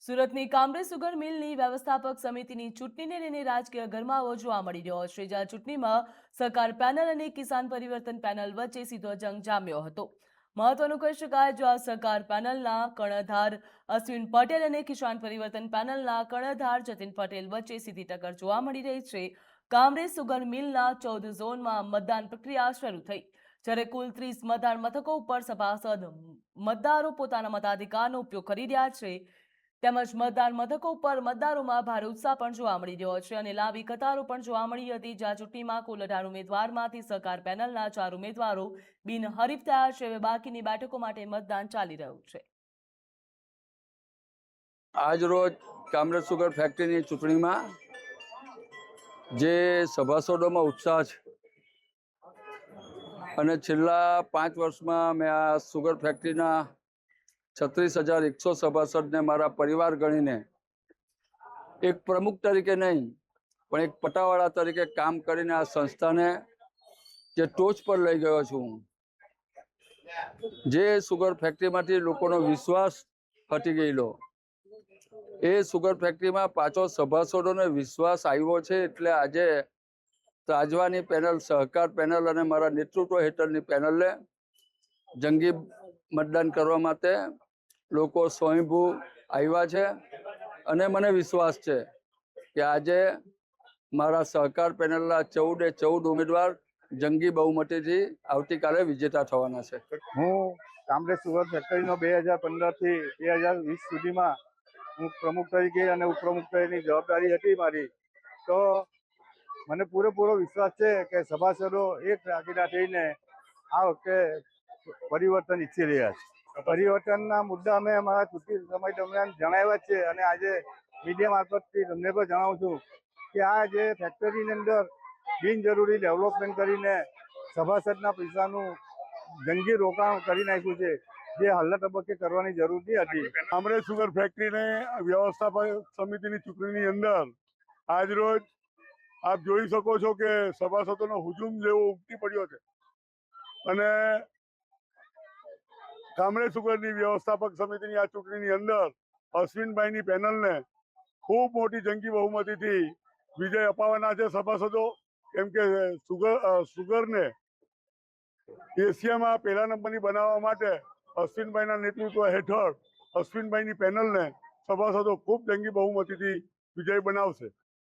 સુરતની કામરેજ સુગર મિલની વ્યવસ્થાપક સમિતિની ચૂંટણીને લઈને રાજકીય ગરમાવો જોવા મળી રહ્યો છે, જ્યાં ચૂંટણીમાં સહકાર પેનલ અને કિસાન પરિવર્તન પેનલ વચ્ચે સીધો જંગ જામ્યો હતો। મહત્વનું કહી શકાય, જો આ સહકાર પેનલના કર્ણધાર અશ્વિન પટેલ અને કિસાન પરિવર્તન પેનલના કર્ણધાર જતીન પટેલ વચ્ચે સીધી ટક્કર જોવા મળી રહી છે। કામરેજ સુગર મિલના 14 ઝોનમાં મતદાન પ્રક્રિયા શરૂ થઈ, જ્યારે કુલ 30 મતદાન મથકો ઉપર સભાસદ મતદારો પોતાના મતાધિકારનો ઉપયોગ કરી રહ્યા છે। તેમજ મતદાન મથકો પર મતદારોમાં ભારે ઉત્સાહ પણ જોવા મળી રહ્યો છે અને લાંબી કતારો પણ જોવા મળી હતી, જ્યાં ચૂંટણીમાં કુલ 18 ઉમેદવારમાંથી સહકાર પેનલના 4 ઉમેદવારો બિનહરીફ થયા છે। હવે બાકીની બેઠકો માટે મતદાન ચાલી રહ્યું છે। આજ રોજ કામરેજ સુગર ફેક્ટરીની ચૂંટણીમાં જે સભાસદોમાં ઉત્સાહ છે અને છેલ્લા 5 વર્ષમાં મેં આ સુગર ફેક્ટરીના 36,100 સભાસદને મારા પરિવાર ગણીને એક પ્રમુખ તરીકે નહીં પણ એક પટાવાળા તરીકે કામ કરીને આ સંસ્થાને જે ટોચ પર લઈ ગયો છું। જે સુગર ફેક્ટરીમાંથી લોકોનો વિશ્વાસ હટી ગયેલો, એ સુગર ફેક્ટરીમાં પાછો સભાસદોને વિશ્વાસ આવ્યો છે। એટલે આજે તાજવાની પેનલ, સહકાર પેનલ અને મારા નેતૃત્વ હેઠળની પેનલને જંગી મતદાન કરવા માટે લોકો સ્વયંભૂ આવ્યા છે અને મને વિશ્વાસ છે કે આજે મારા સહકાર પેનલના 14 ઉમેદવાર જંગી બહુમતીથી આવતીકાલે વિજેતા થવાના છે। હું કામરેજ સુગર ફેક્ટરીનો 2015 થી 2020 સુધીમાં હું પ્રમુખ તરીકે અને ઉપપ્રમુખ તરીકેની જવાબદારી હતી મારી। તો મને પૂરેપૂરો વિશ્વાસ છે કે સભાસદો એક રાગીડા થઈને આ વખતે પરિવર્તન ઈચ્છી રહ્યા છે। પરિવર્તનના મુદ્દા અમે અમારા ચૂંટણી સમય દરમિયાન જણાવ્યા છે અને આજે મીડિયા મારફતથી તમને પણ જણાવું છું કે આ જે ફેક્ટરીની અંદર બિનજરૂરી ડેવલપમેન્ટ કરીને સભાસદના પૈસાનું જંગી રોકાણ કરી નાખ્યું છે, જે હાલના તબક્કે કરવાની જરૂર હતી। કામરેજ સુગર ફેક્ટરીને વ્યવસ્થાપક સમિતિની ચૂંટણીની અંદર આજરોજ આપ જોઈ શકો છો કે સભાસદોનો હુજુમ જેવો ઉમટી પડ્યો છે અને કામરેજ સુગરની વ્યવસ્થાપક સમિતિની આ ચૂંટણીની અંદર અશ્વિનભાઈની પેનલને ખૂબ મોટી જંગી બહુમતીથી વિજય અપાવવાના છે સભાસદો। કેમ કે સુગરને એશિયામાં પહેલા નંબરની બનાવવા માટે અશ્વિનભાઈના નેતૃત્વ હેઠળ અશ્વિનભાઈની પેનલને સભાસદો ખૂબ જંગી બહુમતીથી વિજય બનાવશે।